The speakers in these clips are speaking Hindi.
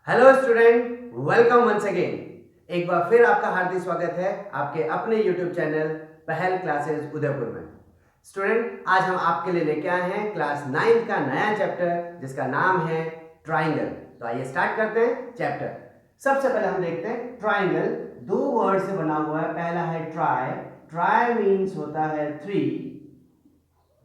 Hello student, welcome once again. एक बार फिर आपका हार्दिक स्वागत है आपके अपने YouTube channel Pahal classes Udaipur में। स्टूडेंट, आज हम आपके लिए लेके आए हैं क्लास 9 का नया चैप्टर जिसका नाम है ट्राइंगल। तो आइए स्टार्ट करते हैं चैप्टर। सबसे पहले हम देखते हैं ट्राइंगल। दो वर्ड से बना हुआ है। पहला है ट्राई। ट्राई मीन्स होता है 3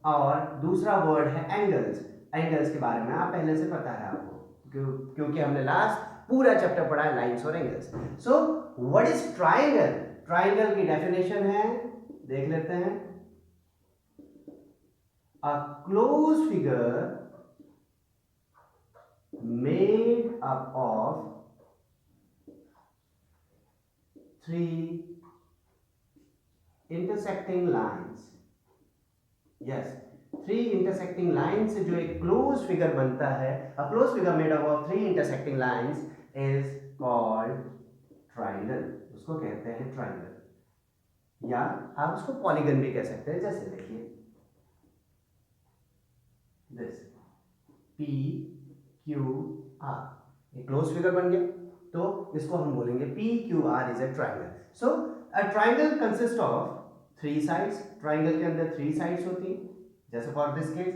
और दूसरा वर्ड है एंगल्स। एंगल्स के बारे में आप पहले से पता है आपको, क्योंकि हमने लास्ट पूरा चैप्टर पढ़ा है लाइंस और angles. So what is triangle? Triangle की डेफिनेशन है, देख लेते हैं। A close figure made up of 3 intersecting lines. Yes, 3 intersecting line से जो एक क्लोज फिगर बनता है, a close figure made up of 3 intersecting lines is called triangle. उसको कहते हैं ट्राइंगल, या आप उसको पॉलीगन भी कह सकते हैं। जैसे देखिए दिस पी क्यू आर, एक क्लोज फिगर बन गया, तो इसको हम बोलेंगे P Q are is a triangle. So a triangle consist of 3 sides. Triangle के अंदर 3 साइड्स होती हैं, जैसे for this case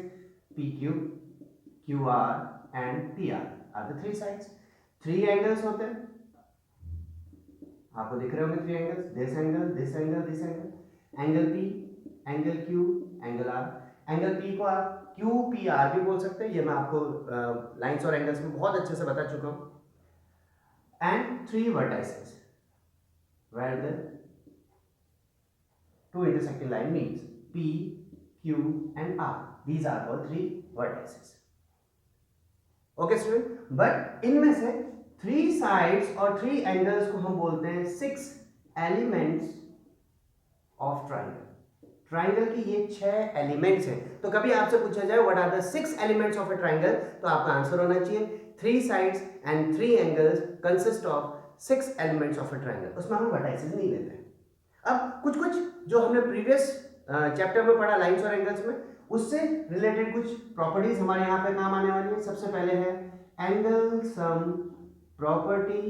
P Q, Q R and T R the 3 sides. 3 angles होते हैं, आपको दिख रहे होंगे 3 angles, this angle, this angle, this angle. Angle P, angle Q, angle R. Angle P को आप क्यू पी आर भी बोल सकते हैं, ये मैं आपको लाइंस और एंगल्स में बहुत अच्छे से बता चुका हूं। And 3 vertices where the 2 intersecting line meets P, Q and R. These are called 3 vertices. Okay student, but इनमें से 3 sides और 3 angles को हम बोलते हैं 6 elements of triangle. ट्राइंगल की ये 6 एलिमेंट्स हैं। तो कभी आपसे पूछा जाए what are the 6 elements of a triangle, तो आपका आंसर होना चाहिए 3 sides and 3 angles consist of 6 elements of a triangle. उसमें हम वर्टाइसेस नहीं लेते हैं। अब कुछ कुछ जो हमने प्रीवियस चैप्टर में पढ़ा लाइंस और एंगल्स में, उससे रिलेटेड कुछ प्रॉपर्टीज हमारे यहाँ पे काम आने वाली है। सबसे पहले है angle sum property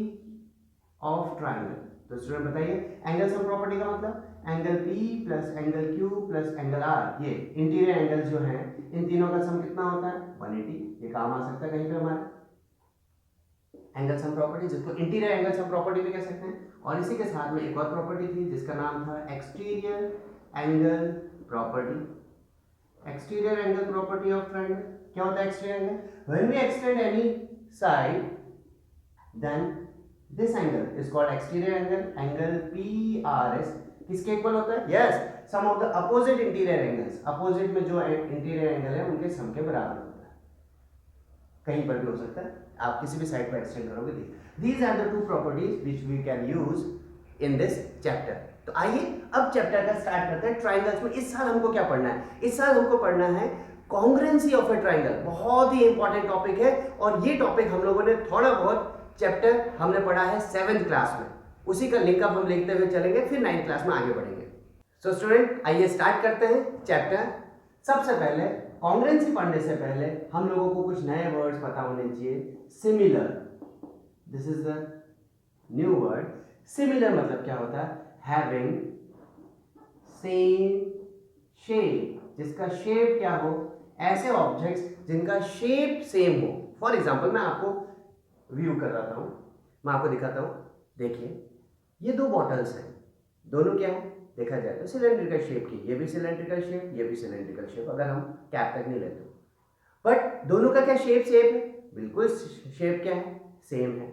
of triangle. तो स्टूडेंट बताइए, एंगल सम प्रॉपर्टी का मतलब angle P plus angle Q plus angle R, ये इंटीरियर एंगल्स जो हैं, इन तीनों का सम कितना होता है? 180। ये काम आ सकता है कहीं पे हमारे। एंगल सम प्रॉपर्टी, जिसको इंटीरियर एंगल सम प्रॉपर्टी भी कह सकते हैं। और इसी के साथ में एक और प्रॉपर्टी थी जिसका नाम था exterior angle property. Exterior angle property of triangle क्या होता है? Exterior angle, when we extend any side then this angle is called exterior angle. Angle PRS किसके इक्वल होता है? Yes, sum of the opposite interior angles. Opposite में जो इंटीरियर एंगल है उनके सम के बराबर होता है। कहीं पर भी हो सकता है, आप किसी भी साइड पर एक्सटेंड करोगे। These are the 2 properties which we can use in this chapter. तो आइए अब चैप्टर का स्टार्ट करते हैं। ट्राइंगल्स में इस साल हमको क्या पढ़ना है? इस साल हमको पढ़ना है कॉन्ग्रुएंसी ऑफ अ ट्राइंगल। बहुत ही इंपॉर्टेंट टॉपिक है, और ये टॉपिक हम लोगों ने थोड़ा बहुत चैप्टर हमने पढ़ा है 7th क्लास में, उसी का लिंकअप हम लिखते हुए चलेंगे, फिर 9th क्लास में आगे बढ़ेंगे। सो स्टूडेंट, आइए स्टार्ट करते हैं चैप्टर। सबसे पहले कॉन्ग्रुएंसी पढ़ने से पहले हम लोगों को कुछ नए वर्ड्स पता होने चाहिए। Similar, this is the new word. Similar मतलब क्या होता है? हैविंग सेम शेप, जिसका शेप क्या हो? ऐसे ऑब्जेक्ट्स जिनका शेप सेम हो। फॉर एग्जाम्पल मैं आपको व्यू कर रहा हूं, मैं आपको दिखाता हूं। देखिए ये 2 बॉटल्स हैं, दोनों क्या है? देखा जाए तो सिलेंड्रिकल शेप की, ये भी सिलेंड्रिकल शेप, ये भी सिलेंड्रिकल शेप, अगर हम कैप तक नहीं लेते। बट दोनों का क्या शेप सेम है? बिल्कुल शेप क्या है? सेम है।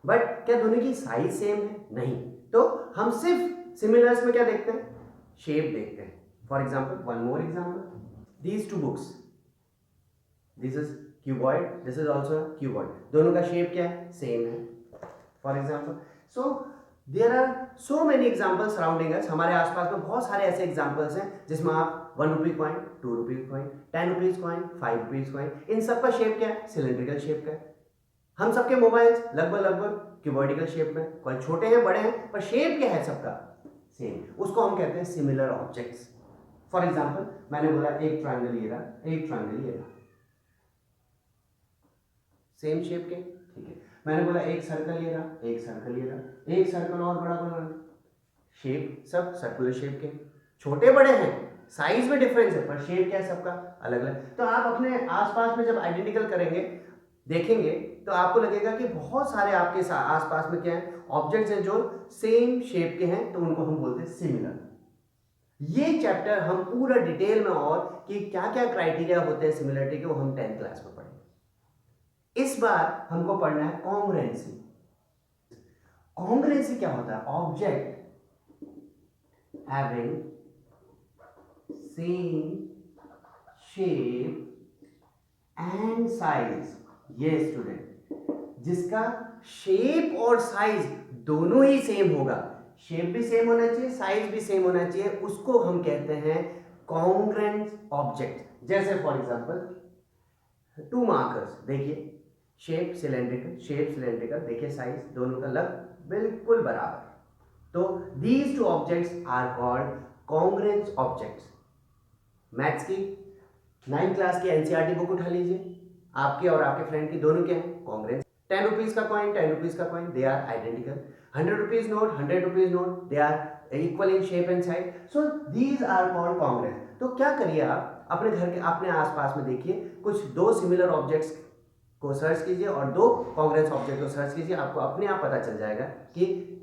बट क्या दोनों की साइज सेम है? नहीं। तो हम सिर्फ सिमिलर्स में क्या देखते हैं? शेप देखते हैं। For example, one more example, these 2 books, this is cuboid, this is also cuboid, दोनों का शेप क्या है? सेम है। For example, so there are so many examples surrounding us. हमारे आसपास में बहुत सारे ऐसे एग्जाम्पल्स हैं जिसमें आप 1 rupee coin, 2 rupee coin, 10 rupees coin, 5 rupees coin, इन सब का शेप क्या है? सिलेंड्रिकल शेप का है। हम सबके मोबाइल्स लगभग लगभग क्यूबॉइडिकल शेप में, कोई छोटे हैं बड़े हैं, पर शेप क्या है सबका? सेम। उसको हम कहते हैं सिमिलर ऑब्जेक्ट्स। फॉर एग्जाम्पल, मैंने बोला एक ट्राइंगल ये रहा, एक ट्राइंगल ये रहा, सेम शेप के, ठीक है। मैंने बोला एक सर्कल ये रहा, एक सर्कल ये रहा, एक सर्कल और बड़ा बना, शेप सब सर्कुलर शेप के, छोटे बड़े हैं, साइज में डिफरेंस है पर शेप क्या है सबका अलग अलग। तो आप अपने आसपास में जब आइडेंटिकल करेंगे देखेंगे तो आपको लगेगा कि बहुत सारे आपके आसपास में क्या है ऑब्जेक्ट्स हैं जो सेम शेप के हैं, तो उनको हम बोलते हैं सिमिलर। ये चैप्टर हम पूरा डिटेल में और कि क्या क्या क्राइटेरिया होते हैं सिमिलरिटी के, वो हम 10th क्लास में पढ़ेंगे। इस बार हमको पढ़ना है कॉन्ग्रुएंसी। कॉन्ग्रुएंसी क्या होता है? Object having same shape and size। ये स्टूडेंट जिसका शेप और साइज दोनों ही सेम होगा, शेप भी सेम होना चाहिए, साइज भी सेम होना चाहिए, उसको हम कहते हैं कॉन्ग्रुएंट ऑब्जेक्ट। जैसे फॉर एग्जांपल 2 मार्कर्स, देखिए शेप सिलेंड्रिकल, देखिए साइज दोनों का लग बिल्कुल बराबर, तो these two objects are called congruent objects। Maths की 9th क्लास की एनसीईआरटी बुक उठा लीजिए, आपके और आपके फ्रेंड की दोनों के हैं कॉन्ग्रुएंट। 10 रुपीज का कॉइन, 10 रुपीज का coin, they are identical. 100 rupees note, 100 rupees note, they are equal in shape and size, so these are called congruent. तो क्या करिए आप अपने घर के अपने आसपास में देखिए कुछ 2 सिमिलर ऑब्जेक्ट्स को सर्च कीजिए और 2 कॉन्ग्रुएंट ऑब्जेक्ट को सर्च कीजिए, आपको अपने आप पता चल जाएगा कि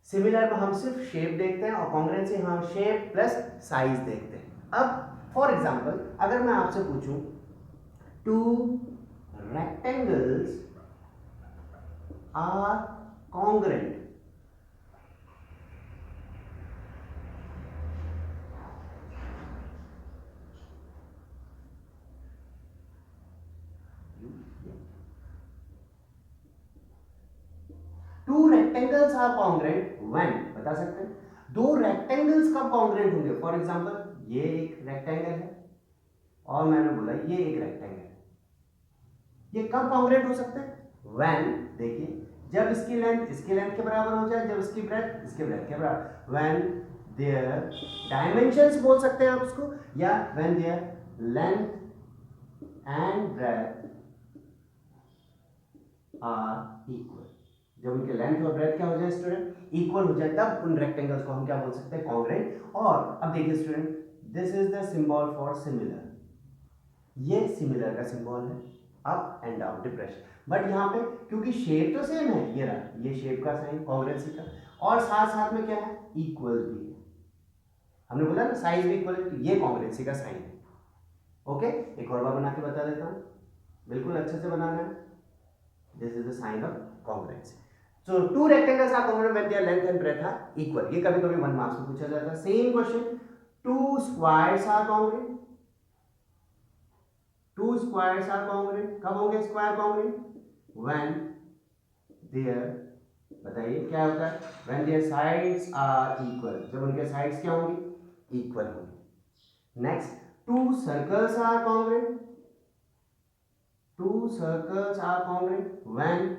सिमिलर में हम सिर्फ शेप देखते हैं और कॉन्ग्रुएंसी हम शेप प्लस साइज देखते हैं। अब फॉर एग्जांपल अगर मैं आपसे पूछूं 2 rectangles are congruent, two rectangles are congruent when, बता सकते हैं 2 रेक्टेंगल्स कब कॉन्ग्रुएंट होंगे? फॉर एग्जांपल ये एक रेक्टेंगल है और मैंने बोला ये एक रेक्टेंगल है, ये कब कॉन्ग्रुएंट हो सकते हैं? व्हेन, देखिए जब इसकी लेंथ के बराबर हो जाए, जब इसकी ब्रेथ इसके ब्रेथ के बराबर, व्हेन देयर डायमेंशंस बोल सकते हैं आप उसको, या when their length and breadth are equal. जब उनके लेंथ और ब्रेथ क्या हो जाए स्टूडेंट? इक्वल हो जाए, तब उन रेक्टेंगल्स को हम क्या बोल सकते हैं? कॉन्ग्रुएंट। और अब देखिए student, this is the symbol for similar, ये सिमिलर का सिंबल है, up and down depression, but यहाँ पे क्योंकि शेप तो सेम है, ये रहा ये शेप का साइन कॉन्ग्रुएंसी का, और साथ साथ में क्या है? इक्वल भी है, हमने बोला ना साइज भी इक्वल है, तो ये कॉन्ग्रुएंसी का साइन है। ओके, एक और बार बना के बता देता हूँ, बिल्कुल अच्छे से बनाना है। This is the sign of congruency. So 2 rectangles are congruent when their length and breadth are equal। ये कभी कभी 1 मार्क्स में पूछा जाता है। Same question 2 squares are congruent, 2 squares are congruent, कब होंगे स्क्वायर कॉन्ग्रुएंट? when their, बताइए क्या होता है? when their sides are equal, जब उनके साइड्स क्या होंगी? इक्वल होंगी। Next 2 circles are congruent, 2 circles are congruent when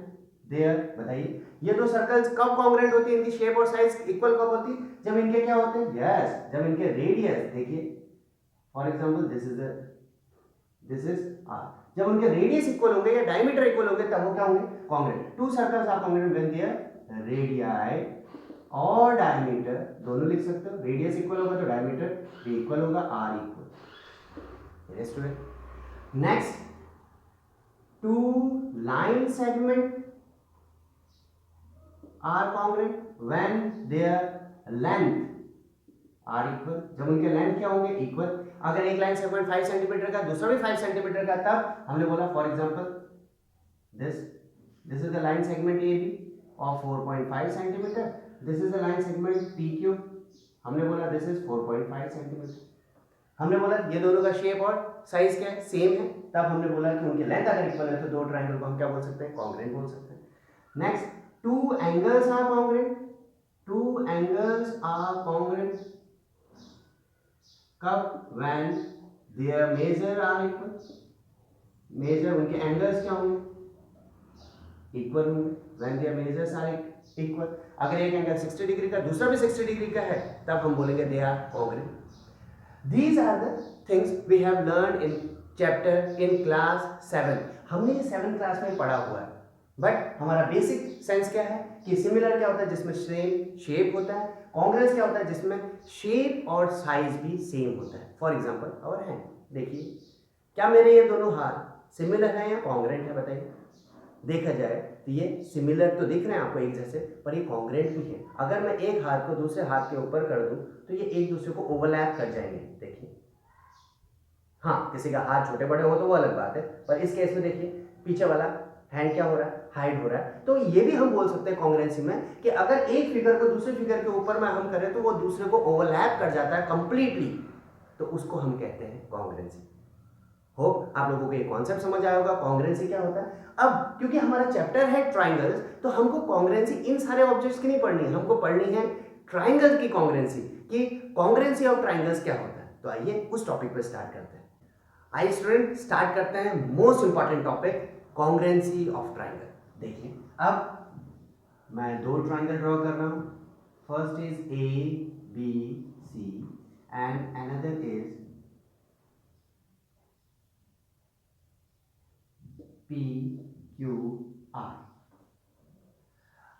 their, बताइए ये 2 सर्कल्स कब कॉन्ग्रुएंट होती है? इनकी शेप और साइज इक्वल कब होती है? जब इनके क्या होते हैं? यस, जब इनके रेडियस, देखिए for example this is R, जब उनके रेडियस इक्वल होंगे या डायमीटर इक्वल होंगे तब वो क्या होंगे? Congruent. 2 circles are congruent when their radii और डायमीटर, दोनों लिख सकते हो, रेडियस इक्वल होगा तो डायमीटर भी इक्वल होगा, are equal. Yes student. Next 2 line segment are congruent when their length are equal, जब उनके लेंथ क्या होंगे? इक्वल। अगर एक लाइन सेगमेंट 5 सेंटीमीटर का, दूसरा भी 5 सेंटीमीटर का, तब हमने बोला for example this is the line segment A B of 4.5 centimetre, this is the line segment P Q, हमने बोला दिस इज 4.5 सेंटीमीटर। हमने बोला ये दोनों का शेप और साइज क्या है? सेम है, तब हमने बोला कि उनके लेंथ अगर इक्वल है तो 2 ट्रायंगल को हम क्या बोल सकते हैं? कॉन्ग्रुएंट बोल सकते हैं। Next 2 angles are congruent, 2 angles are congruent कब? when their measure are equal, measure उनके angles क्या होंगे? इक्वल होंगे when their measures are equal। अगर एक एंगल 60 डिग्री का दूसरा भी 60 डिग्री का है तब हम बोलेंगे they are congruent। These are the things we have learned in chapter in class 7। हमने ये 7th क्लास में पढ़ा हुआ है। बट हमारा बेसिक सेंस क्या है कि सिमिलर क्या होता है जिसमें सेम शेप होता है, कॉन्ग्रुएंस क्या होता है जिसमें शेप और साइज भी सेम होता है। फॉर एग्जांपल और हैंड, देखिए क्या मेरे ये दोनों हाथ सिमिलर हैं या कॉन्ग्रुएंट है, बताइए। देखा जाए तो ये सिमिलर तो दिख रहे हैं आपको एक जैसे, पर ये कॉन्ग्रुएंट भी है। अगर मैं एक हाथ को दूसरे हाथ के ऊपर कर दूं तो ये एक दूसरे को ओवरलैप कर जाएंगे, देखिए। हाँ, किसी का हाथ छोटे बड़े हो तो वो अलग बात है, पर इस केस में देखिए पीछे वाला हैंड क्या हो रहा है, हाइड हो रहा है। तो ये भी हम बोल सकते हैं कॉन्ग्रुएंसी में कि अगर एक फिगर को दूसरे फिगर के ऊपर में हम करें तो वो दूसरे को ओवरलैप कर जाता है कंप्लीटली, तो उसको हम कहते हैं कॉन्ग्रुएंसी। होप आप लोगों को ये कॉन्सेप्ट समझ आया होगा कॉन्ग्रुएंसी क्या होता है। अब क्योंकि हमारा चैप्टर है ट्राइंगल्स, तो हमको कॉन्ग्रुएंसी इन सारे ऑब्जेक्ट्स की नहीं पढ़नी है, हमको पढ़नी है ट्राइंगल की कॉन्ग्रुएंसी, कि कॉन्ग्रुएंसी ऑफ ट्राइंगल्स क्या होता है। तो आइए उस टॉपिक पे स्टार्ट करते हैं। आइए स्टूडेंट स्टार्ट करते हैं most important topic, congruency of triangle. देखिए अब मैं दो ट्राइंगल ड्रॉ कर रहा हूं। First is ABC and another is PQR।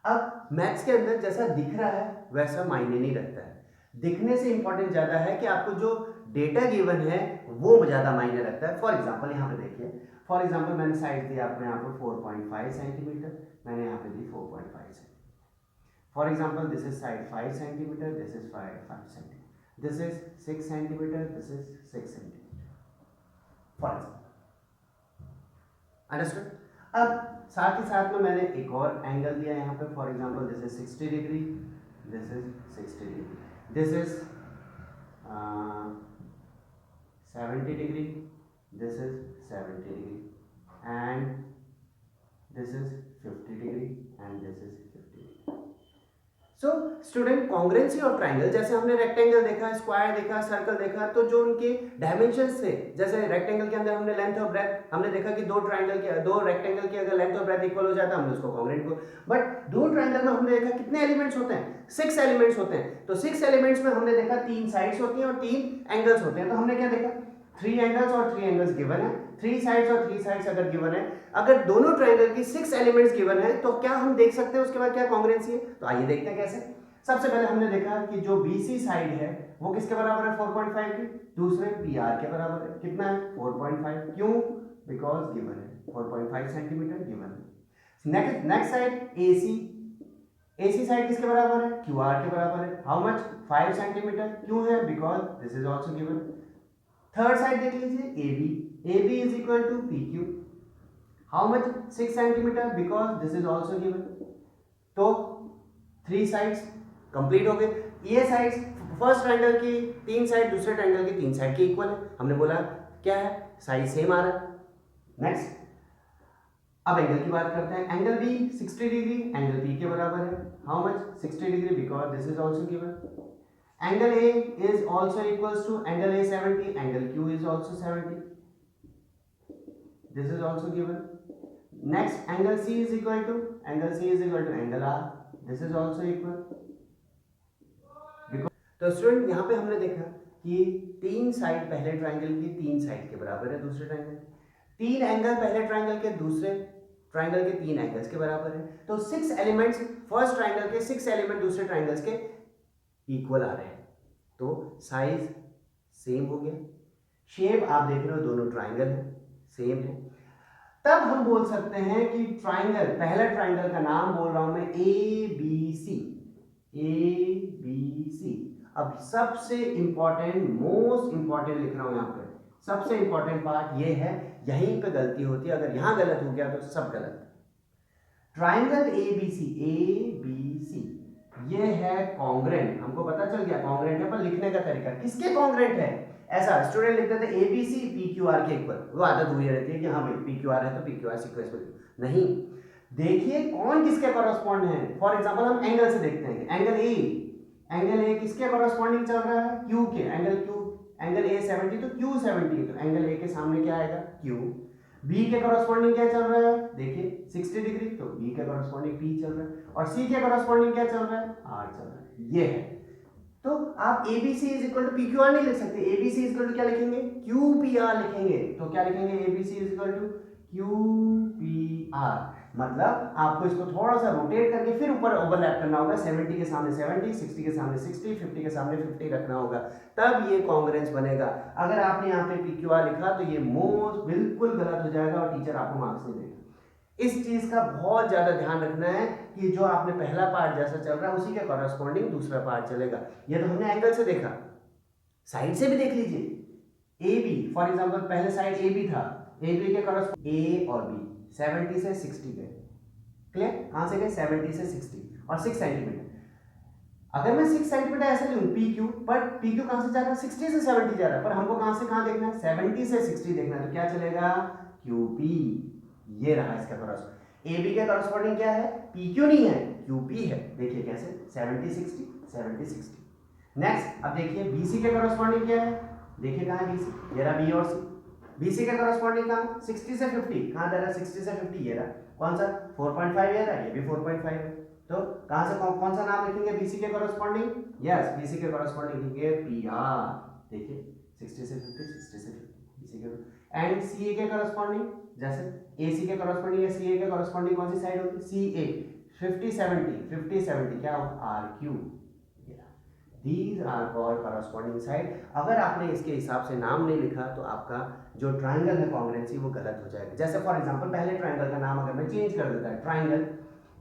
अब मैथ्स के अंदर जैसा दिख रहा है वैसा मायने नहीं रखता है, दिखने से इंपॉर्टेंट ज्यादा है कि आपको जो डेटा गिवन है वो ज्यादा मायने रखता है। फॉर एग्जांपल यहाँ पे देखिए, फॉर एग्जांपल मैंने साइड दी आपको यहाँ पे 4.5 सेंटीमीटर, मैंने यहाँ पे दी 4.5 centimetre. For example this is side 5 centimetre, this is 5 centimetre, this is 6 centimetre, this is 6 centimetre, for example. Understood. अब साथ ही साथ में मैंने एक और एंगल दिया यहाँ पे, for example this is 60 degree, this is 60 degree, this is 70 degree, this is 70 degree, and this is 50 degree, and this is 50 degree. So student congruency of triangle, जैसे हमने रेक्टेंगल देखा, स्क्वायर देखा, सर्कल देखा, तो जो उनके डायमेंशंस थे, जैसे रेक्टेंगल के अंदर हमने लेंथ और ब्रेथ हमने देखा कि दो रेक्टेंगल की अगर लेंथ और ब्रेथ इक्वल हो जाता है हमने उसको कॉन्ग्रुएंट को। बट दो ट्राइंगल में हमने देखा कितने एलिमेंट्स होते हैं, 6 एलिमेंट्स होते हैं। तो 6 एलिमेंट्स में हमने देखा 3 साइड्स होती हैं और 3 एंगल्स होते हैं। तो हमने क्या देखा, 3 एंगल्स और 3 एंगल्स गिवन है, 3 साइड्स और 3 साइड्स अगर गिवन है, अगर दोनों ट्रायंगल की 6 एलिमेंट्स गिवन है तो क्या हम देख सकते हैं उसके बाद क्या कॉन्ग्रुएंसी है। तो आइए देखते हैं कैसे। सबसे पहले हमने देखा कि जो BC साइड है वो किसके बराबर है, 4.5 की, दूसरे PR के बराबर है, कितना है 4.5, क्यों, बिकॉज गिवन है 4.5 सेंटीमीटर गिवन है। नेक्स्ट साइड AC साइड किसके बराबर है, QR के बराबर है, हाउ मच 5 सेंटीमीटर, क्यों है, because this is also given. Third side देख लीजिए AB is equal to PQ, how much 6 centimetre, because this is also given. तो 3 साइड्स कंप्लीट हो गए। ये साइड्स फर्स्ट ट्रायंगल की 3 साइड दूसरे ट्रायंगल की 3 साइड के इक्वल है, हमने बोला क्या है, साइड सेम आ रहा है। नेक्स्ट अब एंगल की बात करते हैं। Angle B 60 degree, angle P के बराबर है, how much 60 degree, because this is also given. Angle A is also equals to angle A 70, angle Q is also 70. This is also given. Next, angle C is equal to angle R. This is also equal. Because तो स्टूडेंट यहाँ पे हमने देखा कि 3 साइड पहले ट्रायंगल की 3 साइड के बराबर है दूसरे ट्रायंगल, 3 एंगल पहले ट्रायंगल के दूसरे ट्रायंगल के 3 एंगल्स के बराबर है। तो 6 एलिमेंट्स फर्स्ट ट्रायंगल के, 6 एलिमेंट दूसरे ट्रायंगल्स के इक्वल आ रहे हैं, तो साइज सेम हो गया। शेप आप देख रहे हो दोनों ट्राइंगल है, सेम है। तब हम बोल सकते हैं कि ट्राइंगल, पहला ट्राइंगल का नाम बोल रहा हूं मैं ABC। अब सबसे इंपॉर्टेंट, मोस्ट इंपॉर्टेंट लिख रहा हूं यहां पे, सबसे इंपॉर्टेंट पार्ट ये है, यहीं पे गलती होती है, अगर यहां गलत हो गया तो सब गलत। ट्राइंगल ABC ये है कॉन्ग्रुएंट, हमको पता चल गया कॉन्ग्रुएंट है, पर लिखने का तरीका किसके कॉन्ग्रुएंट है, ऐसा स्टूडेंट लिखते थे ABC PQR के इक्वल, वो आदत हुई रहती है कि हाँ भाई PQR है तो PQR सीक्वेंस में नहीं। देखिए कौन किसके कॉरेस्पॉन्ड है। फॉर एग्जांपल हम एंगल से देखते हैं, एंगल A किसके कॉरेस्पॉन्डिंग चल रहा है, Q के, एंगल A 70 तो Q 70, तो एंगल A के सामने क्या आएगा, Q। B के कॉरेस्पॉन्डिंग क्या चल रहा है, देखिए 60 डिग्री, तो B के कॉरेस्पॉन्डिंग P चल रहा है, और C के कॉरेस्पॉन्डिंग क्या चल रहा है, R चल रहा है, ये है। तो आप ABC is equal to PQR नहीं लिख सकते, ABC इज इक्वल टू क्या लिखेंगे, QPR लिखेंगे। तो क्या लिखेंगे, ABC is equal to QPR। मतलब आपको इसको थोड़ा सा रोटेट करके फिर ऊपर ओवरलैप करना होगा, 70 के सामने 70, 60 के सामने 60, 50 के सामने 50 रखना होगा, तब ये कॉन्ग्रेंस बनेगा। अगर आपने यहाँ पे PQR लिखा तो ये मोस्ट बिल्कुल गलत हो जाएगा और टीचर आपको मार्क्स नहीं देगा। इस चीज का बहुत ज्यादा ध्यान रखना है कि जो आपने पहला पार्ट जैसा चल रहा है उसी के कॉरस्पॉन्डिंग दूसरा पार्ट चलेगा। ये तो हमने एंगल से देखा, साइड से भी देख लीजिए। ए बी फॉर एग्जांपल पहले साइड ए बी था, ए बी के कॉरस्पॉन्डिंग ए और बी 70 से 60 गए, क्लियर? कहां से गए? 70 से 60 और 6 सेंटीमीटर। अगर मैं 6 सेंटीमीटर ऐसे लूं पी क्यू, पर पी क्यू कहां से जा रहा है? 60 से 70 जा रहा है, पर हमको कहां से कहां देखना है? 70 से 60 देखना है, तो क्या चलेगा? Q P. ये रहा इसका कॉरस्पॉन्डिंग। ए बी के कॉरस्पॉन्डिंग क्या है? पी क्यू नहीं है, क्यू पी है। देखिए कैसे, 70 60 70 60। नेक्स्ट अब देखिए बीसी के कॉरस्पॉन्डिंग क्या है? देखिए कहां है बीसी? ये रहा बी और सी। बीसी के कॉरस्पॉन्डिंग कहां? 60 से 50। कहां जा रहा है? 60 से 50। ये रहा कौन सा? 4.5 ये रहा, ये भी 4.5 है। तो कहां से कौन सा नाम लिखेंगे बीसी के कॉरस्पॉन्डिंग? यस, बीसी के कॉरस्पॉन्डिंग लिखेंगे पी आर। देखिए 60 से 50, 60 से 50 बीसी के। एंड सीए के कॉरस्पॉन्डिंग जैसे एसी के कॉरस्पॉन्डिंग या सीए के कॉरस्पॉन्डिंग कौन सी साइड होगी? सीए। 50 70 50 70 क्या होगा? R Q. These are called corresponding side। अगर आपने इसके हिसाब से नाम नहीं लिखा तो आपका जो ट्राइंगल है कॉन्ग्रेंसी वो गलत हो जाएगा। जैसे फॉर एग्जांपल पहले ट्राइंगल का नाम अगर मैं चेंज कर देता है, ट्राइंगल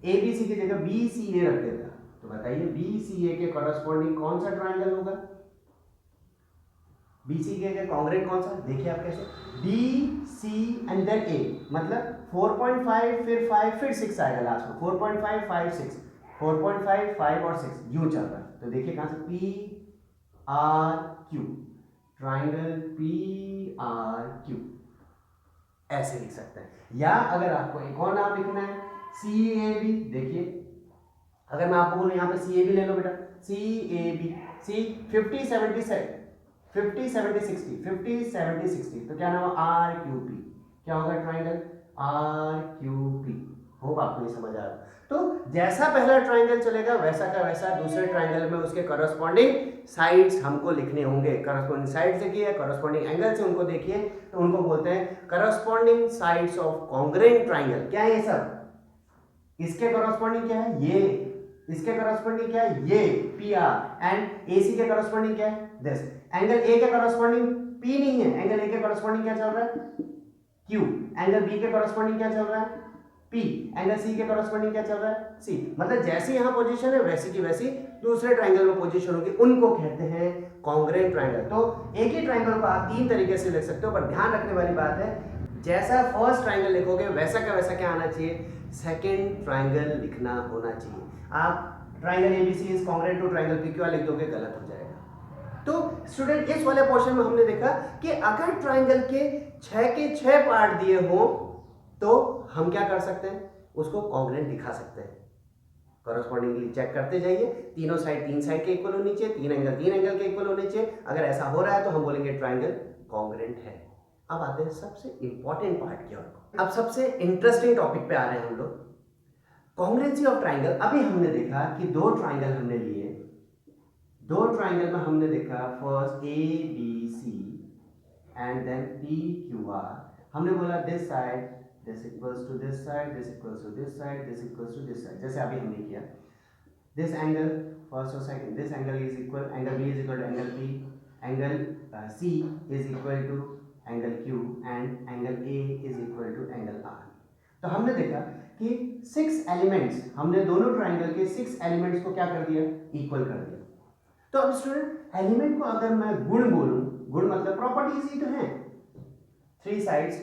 एबीसी की जगह बीसीए रख देता, तो बताइए बीसीए के कॉरस्पॉन्डिंग कौन सा ट्राइंगल होगा? बीसीए के कॉन्ग्रेंट कौन सा? देखिए आप कैसे, बी सी एंड देन ए, मतलब 4.5 फिर 5 फिर 6 आएगा लास्ट में, 4.5 5 6 4.5 5 और 6 यूं चल रहा है। तो देखिए कहां से? P R Q, triangle P R Q ऐसे लिख सकते हैं। या अगर आपको एक और नाम लिखना है सी ए बी, देखिए अगर मैं आपको बोलूं यहां पे सी ए बी ले लो बेटा, सी ए बी, सी 50 70 50 70 60 50 70 60, तो क्या नाम है? R Q P. क्या होगा triangle? R Q P. Hope आपको ये समझ आ रहा है। तो जैसा पहला ट्राइंगल चलेगा वैसा का वैसा दूसरे ट्राइंगल में उसके कॉरस्पॉन्डिंग साइड्स हमको लिखने होंगे। कॉरस्पॉन्डिंग साइड से किया, कॉरस्पॉन्डिंग एंगल से उनको देखिए, तो उनको बोलते हैं corresponding sides of congruent triangle. क्या है ये सब? इसके कॉरस्पॉन्डिंग क्या है? ये। इसके कॉरस्पॉन्डिंग क्या है? ये पी आर। एंड एसी के कॉरस्पॉन्डिंग क्या है? दिस। एंगल ए के कॉरस्पॉन्डिंग पी नहीं है, एंगल ए के कॉरस्पॉन्डिंग क्या चल रहा है? क्यू। एंगल बी के कॉरस्पॉन्डिंग क्या चल रहा है? पी। एंगल सी के कॉरस्पॉन्डिंग क्या चल रहा है? सी। मतलब जैसी यहां पोजीशन है वैसी की वैसी दूसरे ट्राइंगल में पोजीशन होगी, उनको कहते हैं कॉन्ग्रेंट ट्राइंगल। तो एक ही ट्राइंगल को आप तीन तरीके से लिख सकते हो, पर ध्यान रखने वाली बात है जैसा फर्स्ट ट्राइंगल लिखोगे वैसा का वैसा क्या आना चाहिए? सेकंड ट्राइंगल लिखना होना चाहिए। आप triangle ABC is congruent to triangle PQR लिख दोगे, गलत हो जाएगा। तो स्टूडेंट इस वाले पोर्शन में हमने देखा कि अगर ट्राइंगल के 6 के 6 पार्ट दिए हो तो हम क्या कर सकते हैं? उसको कॉन्ग्रेंट दिखा सकते हैं। कॉरस्पॉन्डिंगली चेक करते जाइए, तीनों साइड 3 साइड के इक्वल होनी चाहिए, 3 एंगल के इक्वल होने चाहिए। अगर ऐसा हो रहा है तो हम बोलेंगे ट्राइंगल कॉन्ग्रेंट है। अब आते हैं सबसे इंपॉर्टेंट पार्ट की ओर। अब सबसे इंटरेस्टिंग टॉपिक पे आ रहे हैं हम लोग, कॉन्ग्रेंसी ऑफ ट्राइंगल। अभी हमने देखा कि दो ट्राइंगल हमने लिए, दो ट्राइंगल में हमने देखा first A B C and then P Q R. हमने बोला this side this equals to this side, this equals to this side, this equals to this side, जैसे अभी हमने किया। this angle first or second, this angle is equal, angle B is equal to angle P, angle C is equal to angle Q and angle A is equal to angle R। तो हमने देखा कि 6 एलिमेंट्स, हमने दोनों ट्राइंगल के 6 एलिमेंट्स को क्या कर दिया? इक्वल कर दिया। तो अब स्टूडेंट एलिमेंट को अगर मैं गुण बोलूं, गुण मतलब प्रॉपर्टीज ही तो हैं, 3 sides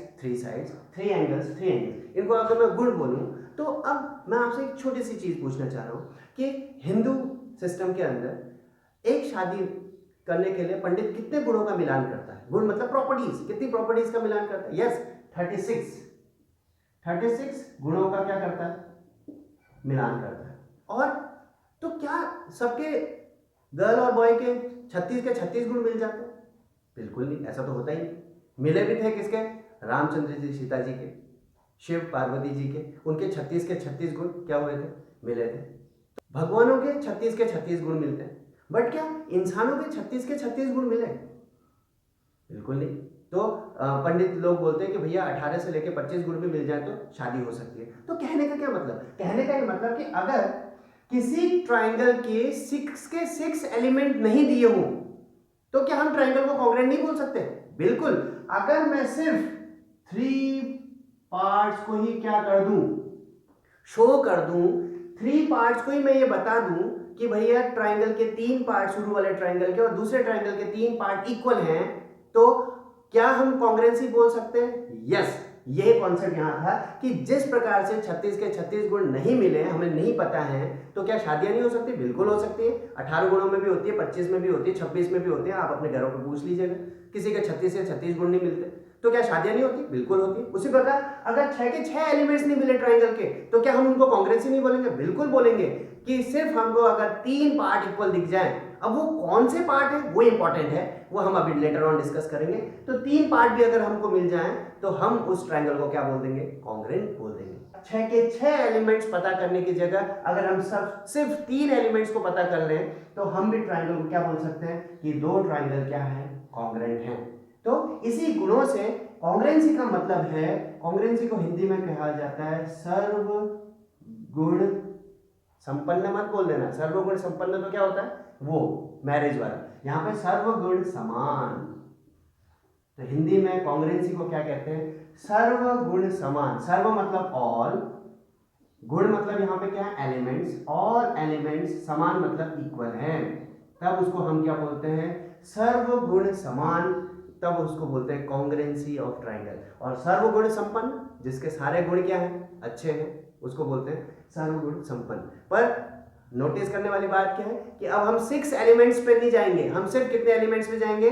3 angles 3 angles, इनको अगर मैं गुण बोलूं तो अब मैं आपसे एक छोटी सी चीज पूछना चाह रहा हूं कि हिंदू सिस्टम के अंदर एक शादी करने के लिए पंडित कितने गुणों का मिलान करता है? गुण मतलब प्रॉपर्टीज, कितनी प्रॉपर्टीज का मिलान करता है? यस 36 गुणों का क्या करता है? मिलान करता है। और तो क्या सबके गर्ल और बॉय के 36 के 36 गुण मिल जाते हैं? बिल्कुल नहीं, ऐसा तो होता ही नहीं। मिले भी थे किसके? रामचंद्र जी सीता जी के, शिव पार्वती जी के, उनके 36 के 36 गुण क्या हुए थे? मिले थे। भगवानों के 36 के 36 गुण मिलते हैं, बट क्या इंसानों के 36 के 36 गुण मिले? बिल्कुल नहीं। तो पंडित लोग बोलते हैं कि भैया 18 से लेकर 25 गुण भी मिल जाए तो शादी हो सकती है। तो कहने का क्या मतलब, कहने का ये मतलब कि अगर किसी ट्राइंगल के 6 एलिमेंट नहीं दिए हों तो क्या हम ट्राइंगल को कॉन्ग्रुएंट नहीं बोल सकते? बिल्कुल। अगर मैं सिर्फ 3 पार्ट्स को ही क्या कर दूं, शो कर दूं, 3 पार्ट्स को ही मैं ये बता दूं कि भैया ट्राइंगल के 3 पार्ट शुरू वाले ट्राइंगल के और दूसरे ट्राइंगल के 3 पार्ट इक्वल हैं, तो क्या हम कॉन्ग्रुएंसी बोल सकते हैं? यस। यही कॉन्सेप्ट यहां था कि जिस प्रकार से 36 के 36 गुण नहीं मिले, हमें नहीं पता है, तो क्या शादियां नहीं हो सकती? बिल्कुल हो सकती है। 18 गुणों में भी होती है, 25 में भी होती है, 26 में भी होती है। आप अपने घरों पर पूछ लीजिएगा, किसी के 36 से 36 गुण नहीं मिलते, तो क्या शादियां नहीं होती? बिल्कुल होती है। उसी प्रकार अगर 6 के 6 एलिमेंट्स नहीं मिले ट्राइंगल के, तो क्या हम उनको कॉन्ग्रुएंसी नहीं बोलेंगे? बिल्कुल बोलेंगे कि सिर्फ हमको अगर 3 पार्ट इक्वल दिख जाए, अब वो कौन से पार्ट है वो इंपॉर्टेंट है, वो हम अभी लेटर ऑन डिस्कस करेंगे। तो 3 पार्ट भी अगर हमको मिल जाएं तो हम उस ट्राइंगल को क्या बोल देंगे? कॉन्ग्रुएंट बोल देंगे। 6 के 6 एलिमेंट्स पता करने की जगह अगर हम सिर्फ 3 एलिमेंट्स को पता कर लें तो हम भी ट्राइंगल को क्या बोल सकते हैं कि 2 ट्राइंगल क्या है? कॉन्ग्रुएंट हैं। तो इसी गुणों से कॉन्ग्रुएंसी का मतलब है, कॉन्ग्रुएंसी को हिंदी में कहा जाता है सर्वगुण संपन्न। मत बोल देना सर्वगुण संपन्न, तो क्या होता है? वो मैरिज वाला। यहां पे सर्वगुण समान, तो हिंदी में कॉन्ग्रुएंसी को क्या कहते हैं? सर्वगुण समान। सर्व मतलब ऑल, गुण मतलब यहां पे क्या है? एलिमेंट्स। ऑल एलिमेंट्स, समान मतलब इक्वल है, तब उसको हम क्या बोलते हैं? सर्वगुण समान, तब उसको बोलते हैं कॉन्ग्रुएंसी ऑफ ट्राइंगल। और सर्वगुण संपन्न, जिसके सारे गुण क्या हैं? अच्छे हैं, उसको बोलते हैं सर्वगुण संपन्न। पर नोटिस करने वाली बात क्या है कि अब हम 6 एलिमेंट्स पे नहीं जाएंगे, हम सिर्फ कितने एलिमेंट्स पे जाएंगे?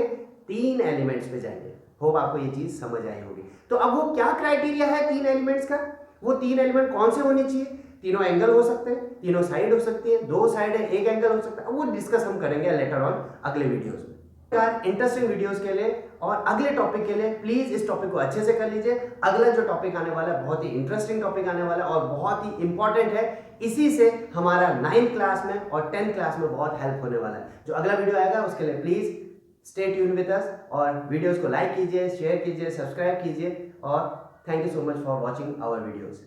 3 एलिमेंट्स पे जाएंगे। होप आपको ये चीज समझ आई होगी। तो अब वो क्या क्राइटेरिया है 3 एलिमेंट्स का? वो 3 एलिमेंट कौन से होने चाहिए? तीनों एंगल हो सकते हैं, तीनों साइड हो सकती है, 2 साइड है, 1 एंगल हो सकता है। वो डिस्कस हम करेंगे लेटर ऑन अगले वीडियोस में। इंटरेस्टिंग वीडियोस के लिए और अगले टॉपिक के लिए प्लीज इस टॉपिक को अच्छे से कर लीजिए। अगला जो टॉपिक आने वाला है बहुत ही इंटरेस्टिंग टॉपिक आने वाला है और बहुत ही इंपॉर्टेंट है। इसी से हमारा 9th क्लास में और 10th क्लास में बहुत हेल्प होने वाला है। जो अगला वीडियो आएगा उसके लिए please stay tune with us और वीडियोस को लाइक कीजिए, शेयर कीजिए, सब्सक्राइब कीजिए और thank you so much for watching our videos.